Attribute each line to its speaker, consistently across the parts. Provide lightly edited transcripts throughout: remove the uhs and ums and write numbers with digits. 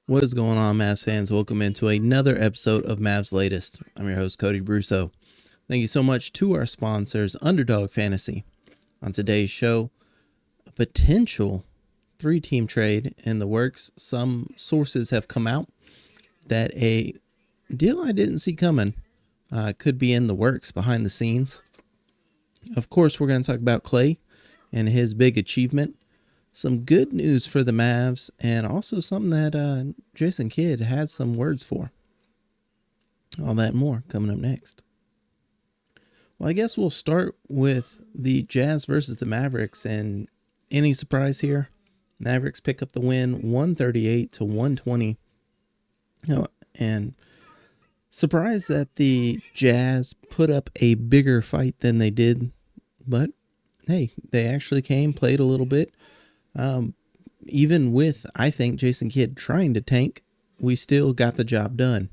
Speaker 1: What is going on, Mavs fans? Welcome into another episode of Mavs Latest. I'm your host, Cody Brusso. Thank you so much to our sponsors, Underdog Fantasy. On today's show, a potential three-team trade in the works. Some sources have come out that a deal I didn't see coming could be in the works behind the scenes. Of course, we're going to talk about Clay and his big achievement. Some good news for the Mavs, and also something that Jason Kidd had some words for. All that and more coming up next. Well, I guess we'll start with the Jazz versus the Mavericks, and any surprise here? Mavericks pick up the win 138-120. And surprised that the Jazz put up a bigger fight than they did, but hey, they actually came, played a little bit. Even with, I think, Jason Kidd trying to tank, we still got the job done.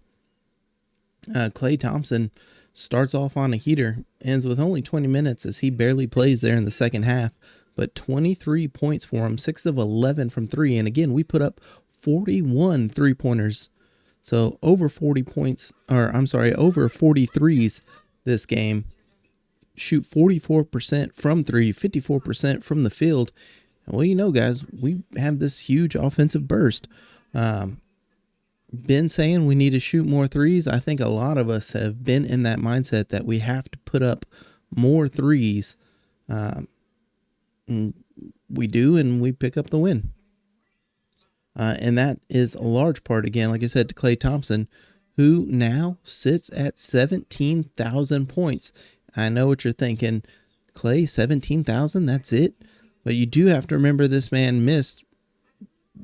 Speaker 1: Klay Thompson starts off on a heater, ends with only 20 minutes as he barely plays there in the second half, but 23 points for him, 6 of 11 from 3. And again, we put up 41 three-pointers. So over 40 points, over 43s this game. Shoot 44% from 3, 54% from the field. Well, you know, guys, we have this huge offensive burst. Been saying we need to shoot more threes. I think a lot of us have been in that mindset that we have to put up more threes. And we do, and we pick up the win. And that is a large part, again, like I said, to Klay Thompson, who now sits at 17,000 points. I know what you're thinking. Klay, 17,000, that's it? But you do have to remember this man missed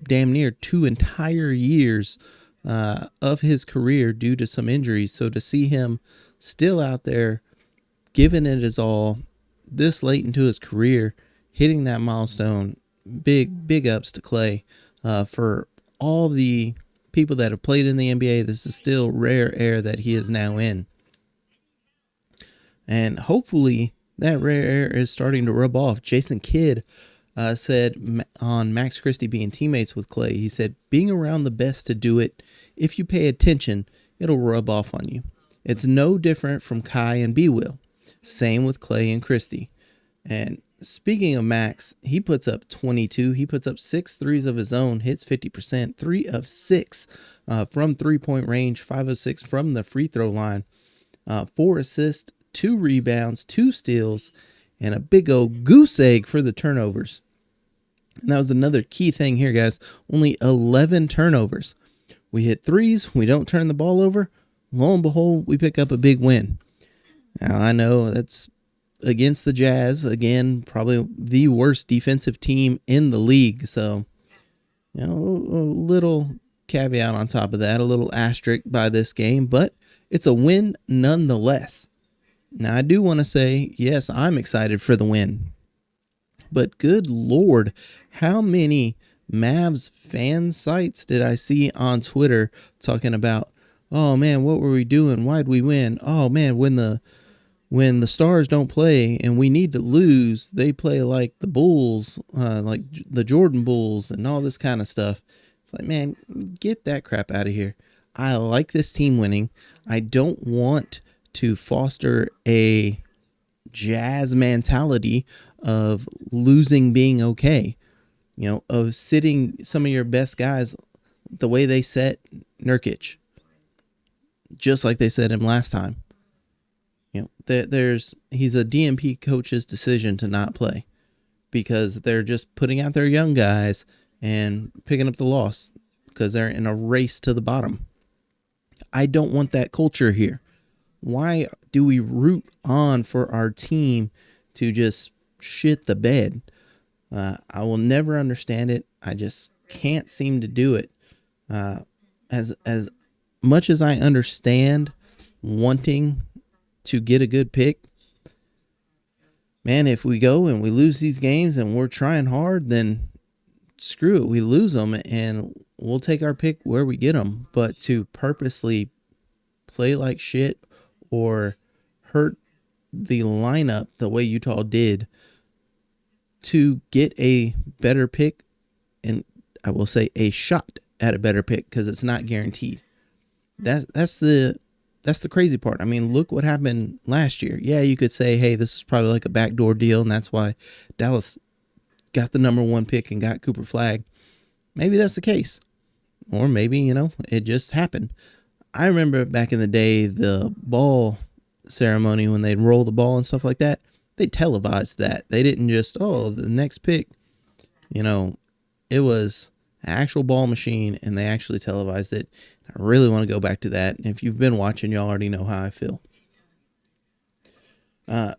Speaker 1: damn near 2 entire years of his career due to some injuries. So to see him still out there, giving it his all, this late into his career, hitting that milestone, big ups to Klay. For all the people that have played in the NBA, this is still rare air that he is now in. And hopefully that rare air is starting to rub off. Jason Kidd said on Max Christie being teammates with Klay, he said, being around the best to do it, if you pay attention, it'll rub off on you. It's no different from Kai and B. Will. Same with Klay and Christie. And speaking of Max, he puts up 22. He puts up 6 threes of his own, hits 50%, 3 of 6 from three-point range, 5 of 6 from the free throw line, 4 assists, 2 rebounds, 2 steals, and a big old goose egg for the turnovers. And that was another key thing here, guys. Only 11 turnovers. We hit threes. We don't turn the ball over. Lo and behold, we pick up a big win. Now, I know that's against the Jazz. Again, probably the worst defensive team in the league. So, you know, a little caveat on top of that, a little asterisk by this game, but it's a win nonetheless. Now, I do want to say, yes, I'm excited for the win. But good Lord, how many Mavs fan sites did I see on Twitter talking about, oh, man, what were we doing? Why'd we win? Oh, man, when the Stars don't play and we need to lose, they play like the Bulls, like the Jordan Bulls and all this kind of stuff. It's like, man, get that crap out of here. I like this team winning. I don't want to foster a Jazz mentality of losing being okay, you know, of sitting some of your best guys the way they set Nurkic, just like they set him last time. You know, he's a DMP coach's decision to not play because they're just putting out their young guys and picking up the loss because they're in a race to the bottom. I don't want that culture here. Why do we root on for our team to just shit the bed? I will never understand it. I just can't seem to do it. As much as I understand wanting to get a good pick, man, if we go and we lose these games and we're trying hard, then screw it. We lose them and we'll take our pick where we get them. But to purposely play like shit or hurt the lineup the way Utah did to get a better pick, and I will say a shot at a better pick because it's not guaranteed. That's the crazy part. I mean, look what happened last year. Yeah, you could say, hey, this is probably like a backdoor deal, and that's why Dallas got the number 1 pick and got Cooper Flagg. Maybe that's the case. Or maybe, it just happened. I remember back in the day, the ball ceremony, when they'd roll the ball and stuff like that, they televised that. They didn't just, the next pick. It was an actual ball machine, and they actually televised it. I really want to go back to that. And if you've been watching, you already know how I feel.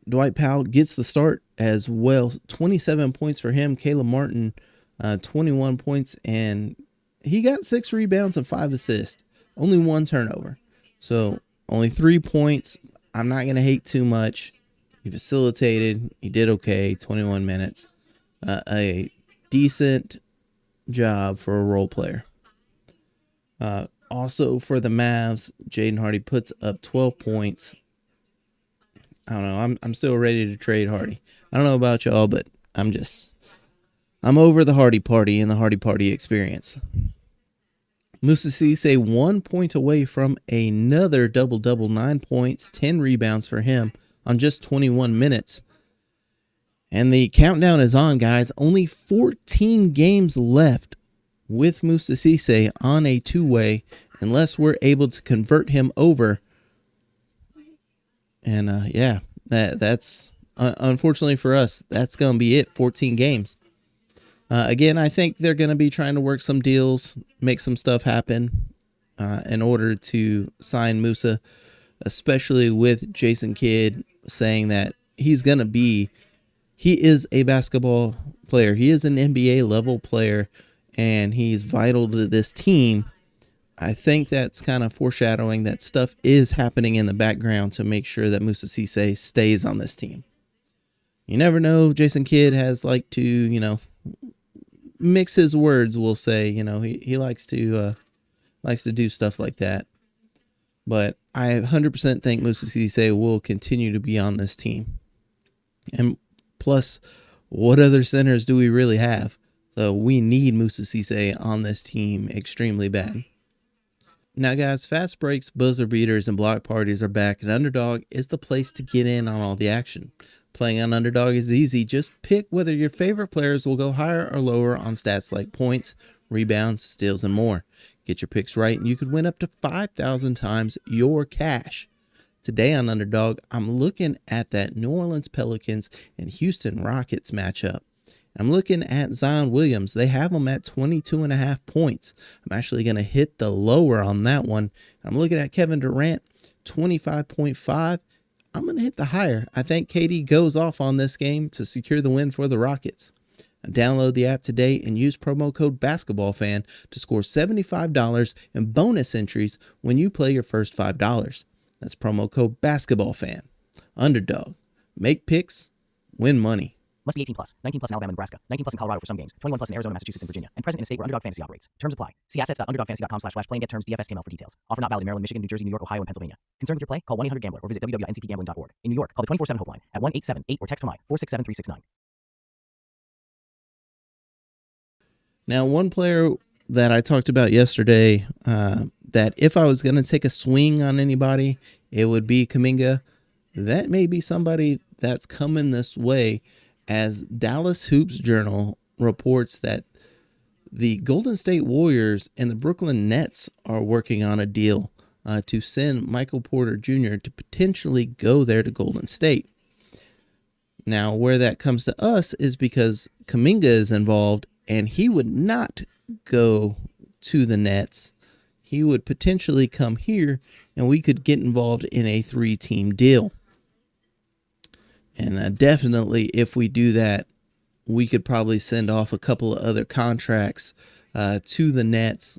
Speaker 1: Dwight Powell gets the start as well. 27 points for him. Caleb Martin, 21 points, and he got 6 rebounds and 5 assists. Only 1 turnover. So only 3 points. I'm not going to hate too much. He facilitated. He did okay. 21 minutes. A decent job for a role player. Also for the Mavs, Jaden Hardy puts up 12 points. I don't know. I'm still ready to trade Hardy. I don't know about y'all, but I'm over the Hardy party and the Hardy party experience. Cisse 1 point away from another double-double, 9 points, 10 rebounds for him on just 21 minutes. And the countdown is on, guys. Only 14 games left with Cisse on a 2-way, unless we're able to convert him over. And that's unfortunately for us, that's going to be it. 14 games. Again, I think they're going to be trying to work some deals, make some stuff happen in order to sign Musa, especially with Jason Kidd saying that he is a basketball player. He is an NBA level player, and he's vital to this team. I think that's kind of foreshadowing that stuff is happening in the background to make sure that Cisse stays on this team. You never know. Jason Kidd has to, mix his words, we'll say. He likes to do stuff like that. But I 100% think Cisse will continue to be on this team. And plus, what other centers do we really have? So we need Cisse on this team extremely bad. Now, guys, fast breaks, buzzer beaters, and block parties are back, and Underdog is the place to get in on all the action. Playing on Underdog is easy. Just pick whether your favorite players will go higher or lower on stats like points, rebounds, steals, and more. Get your picks right, and you could win up to 5,000 times your cash. Today on Underdog, I'm looking at that New Orleans Pelicans and Houston Rockets matchup. I'm looking at Zion Williams. They have him at 22.5 points. I'm actually going to hit the lower on that one. I'm looking at Kevin Durant, 25.5. I'm going to hit the higher. I think KD goes off on this game to secure the win for the Rockets. Download the app today and use promo code BASKETBALLFAN to score $75 in bonus entries when you play your first $5. That's promo code BASKETBALLFAN. Underdog. Make picks. Win money.
Speaker 2: Must be 18 plus. 19 plus in Alabama and Nebraska. 19 plus in Colorado for some games. 21 plus in Arizona, Massachusetts, and Virginia. And present in a state where Underdog Fantasy operates. Terms apply. See assets.underdogfantasy.com/play and get terms DFSTML for details. Offer not valid in Maryland, Michigan, New Jersey, New York, Ohio, and Pennsylvania. Concerned with your play? Call 1-800-GAMBLER or visit www.ncpgambling.org. In New York, call the 24/7 helpline at 1-878 or text HOMI 467-369.
Speaker 1: Now, one player that I talked about yesterday, that if I was going to take a swing on anybody, it would be Kuminga. That may be somebody that's coming this way, as Dallas Hoops Journal reports that the Golden State Warriors and the Brooklyn Nets are working on a deal to send Michael Porter Jr. to potentially go there to Golden State. Now, where that comes to us is because Kuminga is involved, and he would not go to the Nets. He would potentially come here, and we could get involved in a 3-team deal. And definitely, if we do that, we could probably send off a couple of other contracts to the Nets,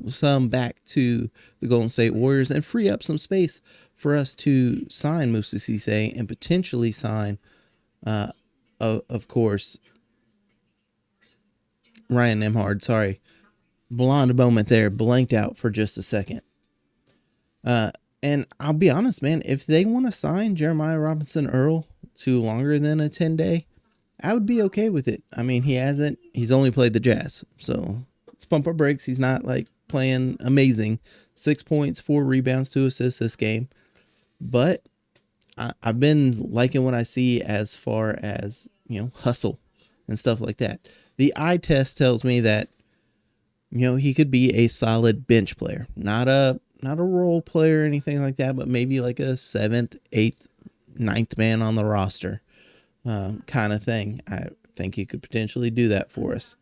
Speaker 1: some back to the Golden State Warriors, and free up some space for us to sign Cisse and potentially sign, of course, Ryan Nembhard. Sorry, blonde moment there, blanked out for just a second. And I'll be honest, man, if they want to sign Jeremiah Robinson Earl to longer than a 10-day, I would be okay with it. I mean, he's only played the Jazz, so let's pump our brakes. He's not like playing amazing. 6 points, 4 rebounds, 2 assists this game. But I've been liking what I see as far as, hustle and stuff like that. The eye test tells me that, he could be a solid bench player, not a role player or anything like that, but maybe like a 7th, 8th, 9th man on the roster kind of thing. I think he could potentially do that for us.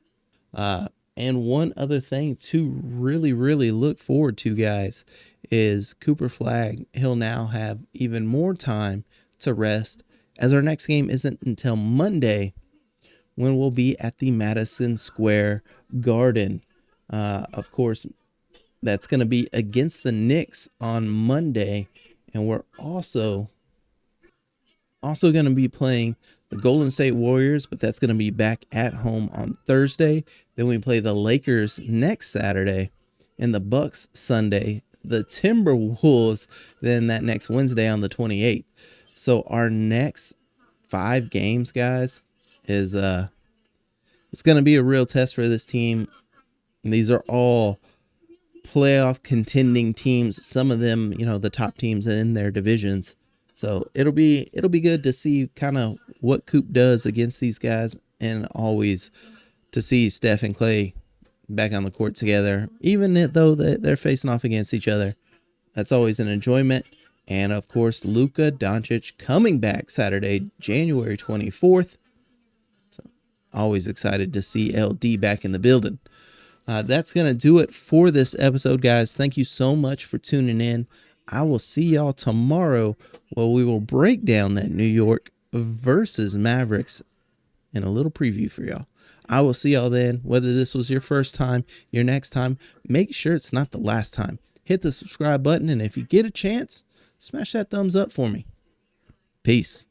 Speaker 1: And one other thing to really, really look forward to, guys, is Cooper Flagg. He'll now have even more time to rest, as our next game isn't until Monday, when we'll be at the Madison Square Garden. Of course, that's going to be against the Knicks on Monday, and we're also going to be playing the Golden State Warriors, but that's going to be back at home on Thursday. Then we play the Lakers next Saturday, and the Bucks Sunday, the Timberwolves then that next Wednesday on the 28th. So our next 5 games, guys, is it's going to be a real test for this team. These are all playoff contending teams. Some of them, the top teams in their divisions. So it'll be good to see kind of what Coop does against these guys, and always to see Steph and Clay back on the court together, even though they're facing off against each other. That's always an enjoyment. And of course, Luka Doncic coming back Saturday, January 24th. So always excited to see LD back in the building. That's going to do it for this episode, guys. Thank you so much for tuning in. I will see y'all tomorrow, where we will break down that New York versus Mavericks in a little preview for y'all. I will see y'all then. Whether this was your first time, your next time, make sure it's not the last time. Hit the subscribe button, and if you get a chance, smash that thumbs up for me. Peace.